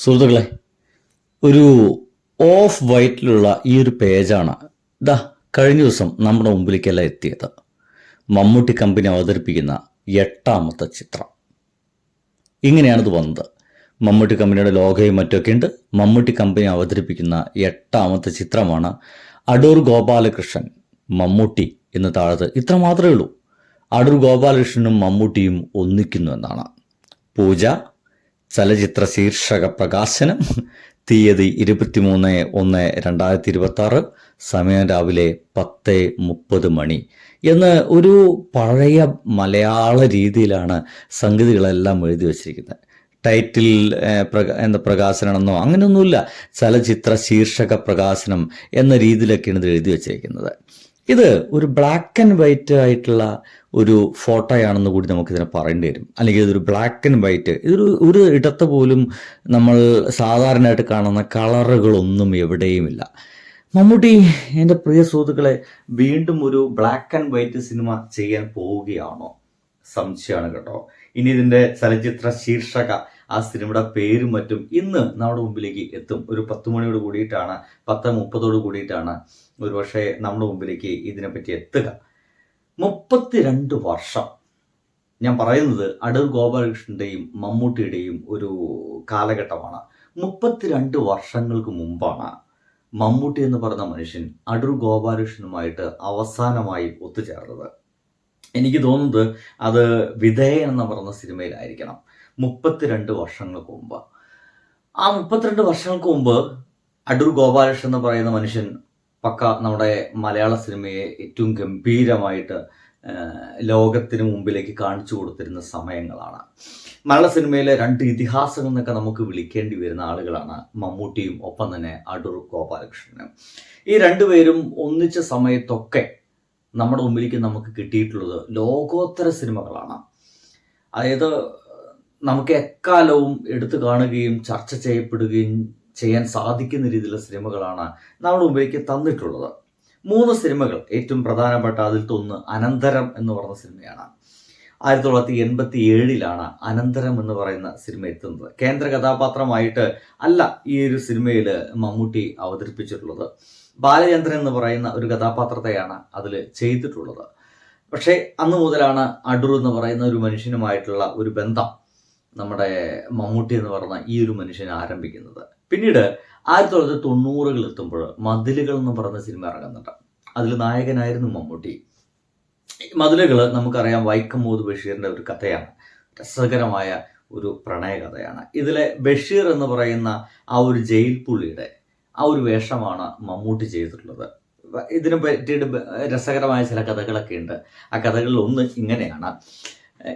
സുഹൃത്തുക്കളെ, ഒരു ഓഫ് വൈറ്റിലുള്ള ഈ ഒരു പേജാണ് കഴിഞ്ഞ ദിവസം നമ്മുടെ മുമ്പിലേക്കെല്ലാം എത്തിയത്. മമ്മൂട്ടി കമ്പനി അവതരിപ്പിക്കുന്ന 8ാമത്തെ ചിത്രം. ഇങ്ങനെയാണിത് വന്നത്. മമ്മൂട്ടി കമ്പനിയുടെ ലോഗോയും മറ്റൊക്കെ ഉണ്ട്. മമ്മൂട്ടി കമ്പനി അവതരിപ്പിക്കുന്ന 8ാമത്തെ ചിത്രമാണ് അടൂർ ഗോപാലകൃഷ്ണൻ മമ്മൂട്ടി എന്ന് താഴത്ത് ഇത്ര മാത്രമേ ഉള്ളൂ. അടൂർ ഗോപാലകൃഷ്ണനും മമ്മൂട്ടിയും ഒന്നിക്കുന്നു എന്നാണ്. പൂജ, ചലച്ചിത്ര ശീർഷക പ്രകാശനം, തീയതി 23/1/2026, സമയം രാവിലെ 10:30 മണി എന്ന് ഒരു പഴയ മലയാള രീതിയിലാണ് സംഗതികളെല്ലാം എഴുതി വച്ചിരിക്കുന്നത്. ടൈറ്റിൽ പ്രകാശനമെന്നോ അങ്ങനെയൊന്നുമില്ല. ചലച്ചിത്ര ശീർഷക പ്രകാശനം എന്ന രീതിയിലൊക്കെയാണ് ഇത് എഴുതി വച്ചിരിക്കുന്നത്. ഇത് ഒരു ബ്ലാക്ക് ആൻഡ് വൈറ്റ് ആയിട്ടുള്ള ഒരു ഫോട്ടോയാണെന്ന് കൂടി നമുക്കിതിനെ പറയേണ്ടി വരും. അല്ലെങ്കിൽ ഇതൊരു ബ്ലാക്ക് ആൻഡ് വൈറ്റ്, ഒരു ഇടത്ത് പോലും നമ്മൾ സാധാരണയായിട്ട് കാണുന്ന കളറുകളൊന്നും എവിടെയുമില്ല. മമ്മൂട്ടി, എൻ്റെ പ്രിയ സുഹൃത്തുക്കളെ, വീണ്ടും ഒരു ബ്ലാക്ക് ആൻഡ് വൈറ്റ് സിനിമ ചെയ്യാൻ പോവുകയാണോ? സംശയമാണ് കേട്ടോ. ഇനി ഇതിൻ്റെ ചലച്ചിത്ര ശീർഷക, ആ സിനിമയുടെ പേരും മറ്റും ഇന്ന് നമ്മുടെ മുമ്പിലേക്ക് എത്തും. ഒരു 10 മണിയോട് കൂടിയിട്ടാണ്, 10:30 കൂടിയിട്ടാണ് ഒരുപക്ഷെ നമ്മുടെ മുമ്പിലേക്ക് ഇതിനെപ്പറ്റി എത്തുക. 32 വർഷം, ഞാൻ പറയുന്നത് അടൂർ ഗോപാലകൃഷ്ണൻ്റെയും മമ്മൂട്ടിയുടെയും ഒരു കാലഘട്ടമാണ്. 32 വർഷങ്ങൾക്ക് മുമ്പാണ് മമ്മൂട്ടി എന്ന് പറയുന്ന മനുഷ്യൻ അടൂർ ഗോപാലകൃഷ്ണനുമായിട്ട് അവസാനമായി ഒത്തുചേർന്നത്. എനിക്ക് തോന്നുന്നത് അത് വിധേയൻ എന്ന് പറയുന്ന സിനിമയിലായിരിക്കണം. 32 വർഷങ്ങൾക്ക് മുമ്പ്. ആ 32 വർഷങ്ങൾക്ക് മുമ്പ് അടൂർ ഗോപാലകൃഷ്ണൻ എന്ന് പറയുന്ന മനുഷ്യൻ പക്ക നമ്മുടെ മലയാള സിനിമയെ ഏറ്റവും ഗംഭീരമായിട്ട് ലോകത്തിന് മുമ്പിലേക്ക് കാണിച്ചു കൊടുത്തിരുന്ന സമയങ്ങളാണ്. മലയാള സിനിമയിലെ 2 ഇതിഹാസങ്ങൾ എന്നൊക്കെ നമുക്ക് വിളിക്കേണ്ടി വരുന്ന ആളുകളാണ് മമ്മൂട്ടിയും ഒപ്പം തന്നെ അടൂർ ഗോപാലകൃഷ്ണനും. ഈ രണ്ടുപേരും ഒന്നിച്ച സമയത്തൊക്കെ നമ്മുടെ മുമ്പിലേക്ക് നമുക്ക് കിട്ടിയിട്ടുള്ളത് ലോകോത്തര സിനിമകളാണ്. അതായത് നമുക്ക് എക്കാലവും എടുത്തു കാണുകയും ചർച്ച ചെയ്യപ്പെടുകയും ചെയ്യാൻ സാധിക്കുന്ന രീതിയിലുള്ള സിനിമകളാണ് നമ്മുടെ മുമ്പിലേക്ക് തന്നിട്ടുള്ളത്. 3 സിനിമകൾ, ഏറ്റവും പ്രധാനപ്പെട്ട അതിലത്തെ ഒന്ന് അനന്തരം എന്ന് പറയുന്ന സിനിമയാണ്. 1987 അനന്തരം എന്ന് പറയുന്ന സിനിമ എത്തുന്നത്. കേന്ദ്ര കഥാപാത്രമായിട്ട് അല്ല ഈ ഒരു സിനിമയിൽ മമ്മൂട്ടി അവതരിപ്പിച്ചിട്ടുള്ളത്. ബാലചന്ദ്രൻ എന്ന് പറയുന്ന ഒരു കഥാപാത്രത്തെയാണ് അതിൽ ചെയ്തിട്ടുള്ളത്. പക്ഷേ അന്ന് മുതലാണ് അടൂർ എന്ന് പറയുന്ന ഒരു മനുഷ്യനുമായിട്ടുള്ള ഒരു ബന്ധം നമ്മുടെ മമ്മൂട്ടി എന്ന് പറഞ്ഞ ഈ ഒരു മനുഷ്യൻ ആരംഭിക്കുന്നത്. പിന്നീട് 1990 എത്തുമ്പോൾ മതിലുകൾ എന്ന് പറയുന്ന സിനിമ ഇറങ്ങുന്നുണ്ട്. അതിൽ നായകനായിരുന്നു മമ്മൂട്ടി. മതിലുകൾ നമുക്കറിയാം, വൈക്കം മുഹമ്മദ് ബഷീറിൻ്റെ ഒരു കഥയാണ്. രസകരമായ ഒരു പ്രണയ കഥയാണ്. ഇതിലെ ബഷീർ എന്ന് പറയുന്ന ആ ഒരു ജയിൽ പുള്ളിയുടെ ആ ഒരു വേഷമാണ് മമ്മൂട്ടി ചെയ്തിട്ടുള്ളത്. ഇതിനെ പറ്റിയിട്ട് രസകരമായ ചില കഥകളൊക്കെ ഉണ്ട്. ആ കഥകളിൽ ഒന്ന് ഇങ്ങനെയാണ്.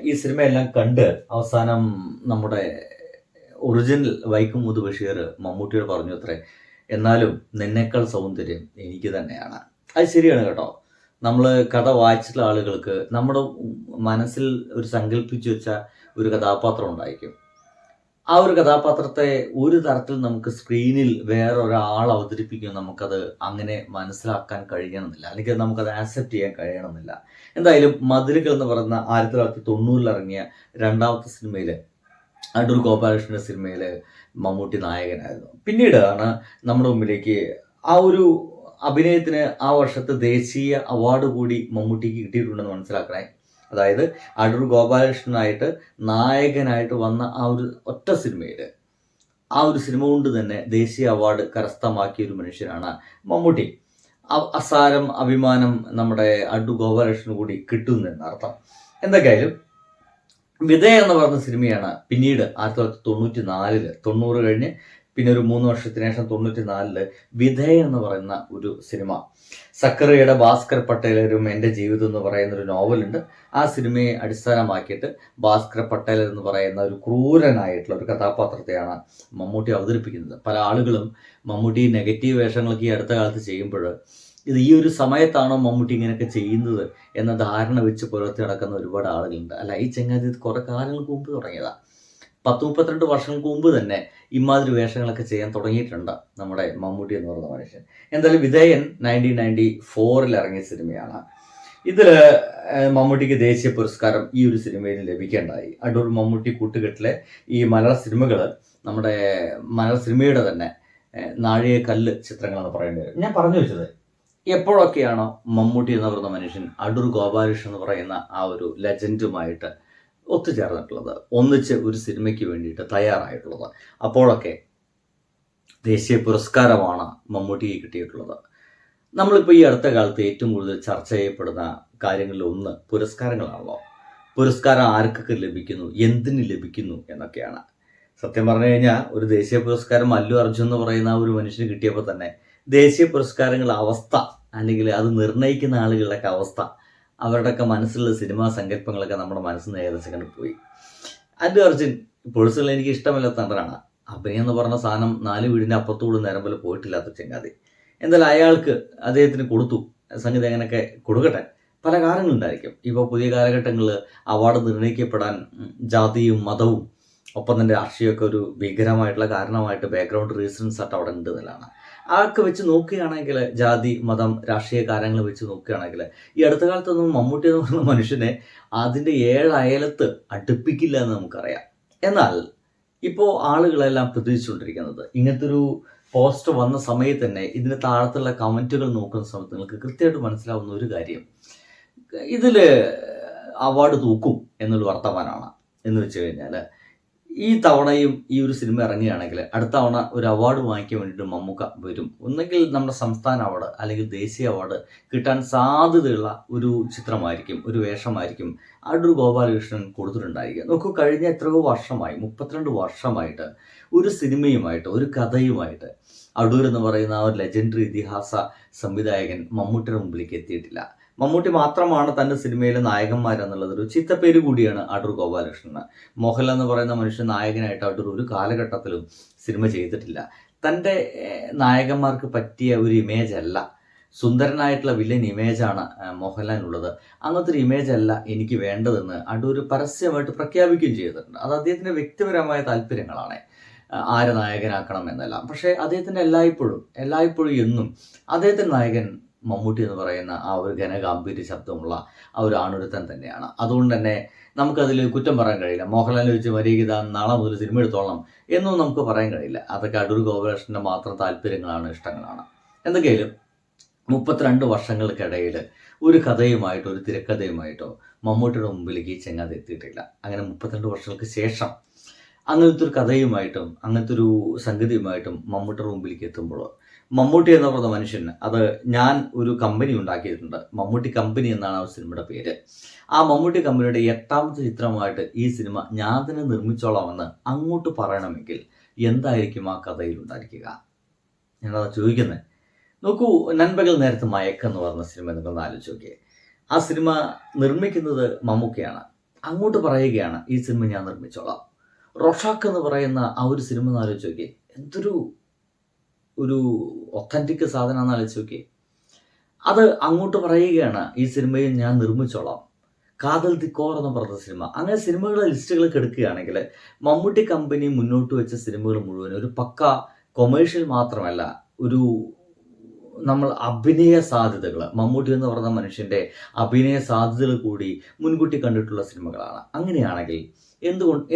ഈ സിനിമയെല്ലാം കണ്ട് അവസാനം നമ്മുടെ ഒറിജിനൽ വൈക്കം മുഹമ്മദ് ബഷീർ മമ്മൂട്ടിയോട് പറഞ്ഞു അത്രേ, എന്നാലും നിന്നേക്കാൾ സൗന്ദര്യം എനിക്ക് തന്നെയാണ്. അത് ശരിയാണ് കേട്ടോ. നമ്മൾ കഥ വായിച്ചിട്ടുള്ള ആളുകൾക്ക് നമ്മുടെ മനസ്സിൽ ഒരു സങ്കല്പിച്ചു വെച്ച ഒരു കഥാപാത്രം ഉണ്ടായിരിക്കും. ആ ഒരു കഥാപാത്രത്തെ ഒരു തരത്തിൽ നമുക്ക് സ്ക്രീനിൽ വേറൊരാൾ അവതരിപ്പിക്കും, നമുക്കത് അങ്ങനെ മനസ്സിലാക്കാൻ കഴിയണമെന്നില്ല, അല്ലെങ്കിൽ നമുക്കത് ആക്സെപ്റ്റ് ചെയ്യാൻ കഴിയണമെന്നില്ല. എന്തായാലും മതിലുകൾ എന്ന് പറയുന്ന 1990 ഇറങ്ങിയ 2ാമത്തെ സിനിമയിൽ, അടൂർ ഗോപാലകൃഷ്ണൻ്റെ സിനിമയിൽ മമ്മൂട്ടി നായകനായിരുന്നു. പിന്നീടാണ് നമ്മുടെ മുമ്പിലേക്ക് ആ ഒരു അഭിനയത്തിന് ആ വർഷത്തെ ദേശീയ അവാർഡ് കൂടി മമ്മൂട്ടിക്ക് കിട്ടിയിട്ടുണ്ടെന്ന് മനസ്സിലാക്കണേ. അതായത് അടൂർ ഗോപാലകൃഷ്ണനായിട്ട് നായകനായിട്ട് വന്ന ആ ഒരു ഒറ്റ സിനിമയിൽ, ആ ഒരു സിനിമ കൊണ്ട് തന്നെ ദേശീയ അവാർഡ് കരസ്ഥമാക്കിയ ഒരു മനുഷ്യനാണ് മമ്മൂട്ടി. അസാരം അഭിമാനം നമ്മുടെ അടൂർ ഗോപാലകൃഷ്ണന് കൂടി കിട്ടുന്നതെന്നർത്ഥം. എന്തൊക്കെയായാലും വിധേയ എന്ന് പറഞ്ഞ സിനിമയാണ് പിന്നീട് 1994, 90 കഴിഞ്ഞ് പിന്നെ ഒരു 3 വർഷത്തിന് ശേഷം 94 വിധേയ എന്ന് പറയുന്ന ഒരു സിനിമ. സക്കറിയയുടെ ഭാസ്കർ പട്ടേലരും എൻ്റെ ജീവിതം എന്ന് പറയുന്ന ഒരു നോവലുണ്ട്. ആ സിനിമയെ അടിസ്ഥാനമാക്കിയിട്ട് ഭാസ്കർ പട്ടേലർ എന്ന് പറയുന്ന ഒരു ക്രൂരനായിട്ടുള്ള ഒരു കഥാപാത്രത്തെയാണ് മമ്മൂട്ടി അവതരിപ്പിക്കുന്നത്. പല ആളുകളും മമ്മൂട്ടി നെഗറ്റീവ് വേഷങ്ങളൊക്കെ ഈ അടുത്ത കാലത്ത് ചെയ്യുമ്പോൾ ഇത് ഈ ഒരു സമയത്താണോ മമ്മൂട്ടി ഇങ്ങനെയൊക്കെ ചെയ്യുന്നത് എന്ന ധാരണ വെച്ച് പുലർത്തി നടക്കുന്ന ഒരുപാട് ആളുകളുണ്ട്. അല്ല, ഈ ചങ്ങാതി കുറെ കാലങ്ങൾക്ക് മുമ്പ് തുടങ്ങിയതാണ്. 32 വർഷങ്ങൾക്ക് മുമ്പ് തന്നെ ഇമാതിരി വേഷങ്ങളൊക്കെ ചെയ്യാൻ തുടങ്ങിയിട്ടുണ്ട് നമ്മുടെ മമ്മൂട്ടി എന്ന് പറയുന്ന മനുഷ്യൻ. എന്തായാലും വിധേയൻ 1994 ഇറങ്ങിയ സിനിമയാണ്. ഇതിൽ മമ്മൂട്ടിക്ക് ദേശീയ പുരസ്കാരം ഈ ഒരു സിനിമയിൽ ലഭിക്കേണ്ടായി. അടൂർ മമ്മൂട്ടി കൂട്ടുകെട്ടിലെ ഈ മലയാള സിനിമകൾ നമ്മുടെ മലയാള സിനിമയുടെ തന്നെ നാഴികക്കല്ല് ചിത്രങ്ങളെന്ന് പറയേണ്ടി വരും. ഞാൻ പറഞ്ഞു വെച്ചത്, എപ്പോഴൊക്കെയാണോ മമ്മൂട്ടി എന്ന് പറയുന്ന മനുഷ്യൻ അടൂർ ഗോപാലകൃഷ്ണൻ എന്ന് പറയുന്ന ആ ഒരു ലെജൻഡുമായിട്ട് ഒത്തുചേർന്നിട്ടുള്ളത്, ഒന്നിച്ച് ഒരു സിനിമയ്ക്ക് വേണ്ടിയിട്ട് തയ്യാറായിട്ടുള്ളത്, അപ്പോഴൊക്കെ ദേശീയ പുരസ്കാരമാണ് മമ്മൂട്ടിക്ക് കിട്ടിയിട്ടുള്ളത്. നമ്മളിപ്പോൾ ഈ അടുത്ത കാലത്ത് ഏറ്റവും കൂടുതൽ ചർച്ച ചെയ്യപ്പെടുന്ന കാര്യങ്ങളിൽ ഒന്ന് പുരസ്കാരങ്ങളാണല്ലോ. പുരസ്കാരം ആർക്കൊക്കെ ലഭിക്കുന്നു, എന്തിന് ലഭിക്കുന്നു എന്നൊക്കെയാണ്. സത്യം പറഞ്ഞു കഴിഞ്ഞാൽ ഒരു ദേശീയ പുരസ്കാരം അല്ലു അർജുൻ എന്ന് പറയുന്ന ഒരു മനുഷ്യന് കിട്ടിയപ്പോൾ തന്നെ ദേശീയ പുരസ്കാരങ്ങളുടെ അവസ്ഥ, അല്ലെങ്കിൽ അത് നിർണ്ണയിക്കുന്ന ആളുകളുടെയൊക്കെ അവസ്ഥ, അവരുടെയൊക്കെ മനസ്സിലുള്ള സിനിമാ സങ്കല്പങ്ങളൊക്കെ നമ്മുടെ മനസ്സിൽ നിന്ന് ഏകദേശം കണ്ട് പോയി. അല്ലു അർജുൻ പേഴ്സണലി എനിക്ക് ഇഷ്ടമില്ലാത്ത നടനാണ്. അഭിനയം എന്ന് പറഞ്ഞ സാധനം 4 വീടിൻ്റെ അപ്പുറത്തുകൂടി നേരം പോലെ പോയിട്ടില്ലാത്ത ചങ്ങാതി. എന്തായാലും അയാൾക്ക് അദ്ദേഹത്തിന് കൊടുത്തു, സംഗതി അങ്ങനെയൊക്കെ കൊടുക്കട്ടെ. പല കാരണങ്ങളുണ്ടായിരിക്കും. ഇപ്പോൾ പുതിയ കാലഘട്ടങ്ങളിൽ അവാർഡ് നിർണ്ണയിക്കപ്പെടാൻ ജാതിയും മതവും ഒപ്പം തന്നെ രാഷ്ട്രീയമൊക്കെ ഒരു ഭീകരമായിട്ടുള്ള കാരണമായിട്ട് ബാക്ക്ഗ്രൗണ്ട് റീസൺസ് ആയിട്ട് അവിടെ ഉണ്ട് എന്നുള്ളതാണ്. അതൊക്കെ വെച്ച് നോക്കുകയാണെങ്കിൽ, ജാതി മതം രാഷ്ട്രീയ കാര്യങ്ങൾ വെച്ച് നോക്കുകയാണെങ്കിൽ, ഈ അടുത്ത കാലത്തൊന്നും മമ്മൂട്ടി എന്ന് പറയുന്ന മനുഷ്യനെ അതിൻ്റെ 7 അയലത്ത് അടുപ്പിക്കില്ല എന്ന് നമുക്കറിയാം. എന്നാൽ ഇപ്പോൾ ആളുകളെല്ലാം പ്രതീക്ഷിച്ചുകൊണ്ടിരിക്കുന്നത്, ഇങ്ങനത്തെ ഒരു പോസ്റ്റ് വന്ന സമയത്ത് തന്നെ ഇതിന് താഴത്തുള്ള കമൻറ്റുകൾ നോക്കുന്ന സമയത്ത് നിങ്ങൾക്ക് കൃത്യമായിട്ട് മനസ്സിലാവുന്ന ഒരു കാര്യം, ഇതിൽ അവാർഡ് തൂക്കും എന്നൊരു വർത്തമാനമാണ്. എന്ന് വെച്ച് കഴിഞ്ഞാൽ, ഈ തവണയും ഈ ഒരു സിനിമ ഇറങ്ങുകയാണെങ്കിൽ അടുത്ത തവണ ഒരു അവാർഡ് വാങ്ങിക്കാൻ വേണ്ടിയിട്ട് മമ്മൂക്ക വരും. ഒന്നെങ്കിൽ നമ്മുടെ സംസ്ഥാന അവാർഡ് അല്ലെങ്കിൽ ദേശീയ അവാർഡ് കിട്ടാൻ സാധ്യതയുള്ള ഒരു ചിത്രമായിരിക്കും, ഒരു വേഷമായിരിക്കും അടൂർ ഗോപാലകൃഷ്ണൻ കൊടുത്തിട്ടുണ്ടായിരിക്കുക. നോക്കൂ, കഴിഞ്ഞ എത്രയോ വർഷമായി, 32 വർഷമായിട്ട് ഒരു സിനിമയുമായിട്ട്, ഒരു കഥയുമായിട്ട് അടൂർ എന്ന് പറയുന്ന ആ ഒരു ലെജൻഡറി ഇതിഹാസ സംവിധായകൻ മമ്മൂട്ടിയുടെ മുമ്പിലേക്ക് എത്തിയിട്ടില്ല. മമ്മൂട്ടി മാത്രമാണ് തൻ്റെ സിനിമയിലെ നായകന്മാരെന്നുള്ളതൊരു ചീത്തപ്പേര് കൂടിയാണ് അടൂർ ഗോപാലകൃഷ്ണന്. മോഹൻലാൽ എന്ന് പറയുന്ന മനുഷ്യൻ നായകനായിട്ട് അടൂർ ഒരു കാലഘട്ടത്തിലും സിനിമ ചെയ്തിട്ടില്ല. തൻ്റെ നായകന്മാർക്ക് പറ്റിയ ഒരു ഇമേജ് അല്ല, സുന്ദരനായിട്ടുള്ള വില്ലൻ ഇമേജാണ് മോഹൻലാലിനുള്ളത്. അങ്ങനത്തെ ഒരു ഇമേജ് അല്ല എനിക്ക് വേണ്ടതെന്ന് അടൂർ പരസ്യമായിട്ട് പ്രഖ്യാപിക്കുകയും ചെയ്തിട്ടുണ്ട്. അത് അദ്ദേഹത്തിൻ്റെ വ്യക്തിപരമായ താല്പര്യങ്ങളാണ്, ആരെ നായകനാക്കണം എന്നെല്ലാം. പക്ഷേ അദ്ദേഹത്തിൻ്റെ എല്ലായ്പ്പോഴും എന്നും അദ്ദേഹത്തിൻ്റെ നായകൻ മമ്മൂട്ടി എന്ന് പറയുന്ന ആ ഒരു ഘനഗാംഭീര്യ ശബ്ദമുള്ള ആ ഒരു ആണൊരുത്തൻ തന്നെയാണ്. അതുകൊണ്ട് തന്നെ നമുക്കതിൽ കുറ്റം പറയാൻ കഴിയില്ല. മോഹൻലാലിനെ വെച്ച് മരീഗിത നാളെ മുതൽ സിനിമ എടുത്തോളണം എന്നും നമുക്ക് പറയാൻ കഴിയില്ല. അതൊക്കെ അടൂർ ഗോപാലകൃഷ്ണൻ്റെ മാത്രം താല്പര്യങ്ങളാണ്, ഇഷ്ടങ്ങളാണ്. എന്തൊക്കെയായാലും 32 വർഷങ്ങൾക്കിടയിൽ ഒരു കഥയുമായിട്ടോ ഒരു തിരക്കഥയുമായിട്ടോ മമ്മൂട്ടിയുടെ മുമ്പിലേക്ക് ഈ ചങ്ങാതി എത്തിയിട്ടില്ല. അങ്ങനെ 32 വർഷങ്ങൾക്ക് ശേഷം അങ്ങനത്തെ ഒരു കഥയുമായിട്ടും അങ്ങനത്തെ ഒരു സംഗതിയുമായിട്ടും മമ്മൂട്ടിയുടെ മുമ്പിലേക്ക് എത്തുമ്പോൾ, മമ്മൂട്ടി എന്ന് പറയുന്ന മനുഷ്യൻ, അത് ഞാൻ ഒരു കമ്പനി ഉണ്ടാക്കിയിട്ടുണ്ട്, മമ്മൂട്ടി കമ്പനി എന്നാണ് ആ സിനിമയുടെ പേര്. ആ മമ്മൂട്ടി കമ്പനിയുടെ 8ാമത്തെ ചിത്രമായിട്ട് ഈ സിനിമ ഞാൻ തന്നെ നിർമ്മിച്ചോളാമെന്ന് അങ്ങോട്ട് പറയണമെങ്കിൽ എന്തായിരിക്കും ആ കഥയിൽ ഉണ്ടായിരിക്കുക? ഞാനത് ചോദിക്കുന്നത്. നോക്കൂ, നൻപകൽ നേരത്ത് മയക്കെന്ന് പറഞ്ഞ സിനിമ നിങ്ങളൊന്ന് ആലോചിച്ച് നോക്കിയേ. ആ സിനിമ നിർമ്മിക്കുന്നത് മമ്മൂക്കയാണ്. അങ്ങോട്ട് പറയുകയാണ് ഈ സിനിമ ഞാൻ നിർമ്മിച്ചോളാം. റോഷാക്ക് എന്ന് പറയുന്ന ആ ഒരു സിനിമ ഒന്ന് ആലോചിച്ച് നോക്കിയേ, എന്തൊരു ഒത്തൻറ്റിക് സാധനമാണെന്ന് ആലോചിച്ച് നോക്കിയേ. അത് അങ്ങോട്ട് പറയുകയാണ് ഈ സിനിമയിൽ ഞാൻ നിർമ്മിച്ചോളാം. കാതൽ ദിക്കോർ എന്ന് പറഞ്ഞ സിനിമ. അങ്ങനെ സിനിമകളുടെ ലിസ്റ്റുകളൊക്കെ എടുക്കുകയാണെങ്കിൽ മമ്മൂട്ടി കമ്പനി മുന്നോട്ട് വെച്ച സിനിമകൾ മുഴുവൻ ഒരു പക്ക കൊമേഴ്ഷ്യൽ മാത്രമല്ല, ഒരു നമ്മൾ അഭിനയ സാധ്യതകൾ, മമ്മൂട്ടി എന്ന് പറയുന്ന മനുഷ്യൻ്റെ അഭിനയ സാധ്യതകൾ കൂടി മുൻകൂട്ടി കണ്ടിട്ടുള്ള സിനിമകളാണ്. അങ്ങനെയാണെങ്കിൽ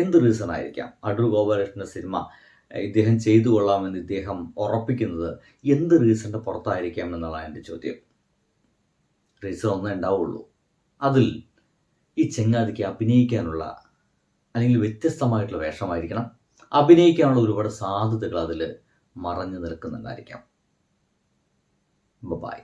എന്ത് റീസൺ ആയിരിക്കാം അടൂർ ഗോപാലകൃഷ്ണൻ്റെ സിനിമ ഇദ്ദേഹം ചെയ്തു കൊള്ളാമെന്ന് ഇദ്ദേഹം ഉറപ്പിക്കുന്നത് എന്ത് റീസണിൻ്റെ പുറത്തായിരിക്കാം എന്നുള്ളതാണ് എൻ്റെ ചോദ്യം. റീസൺ ഒന്നേ ഉണ്ടാവുള്ളൂ, അതിൽ ഈ ചങ്ങാതിക്ക് അഭിനയിക്കാനുള്ള അല്ലെങ്കിൽ വ്യത്യസ്തമായിട്ടുള്ള വേഷമായിരിക്കണം, അഭിനയിക്കാനുള്ള ഒരുപാട് സാധ്യതകൾ അതിൽ മറഞ്ഞു നിൽക്കുന്നുണ്ടായിരിക്കാം. ബൈ.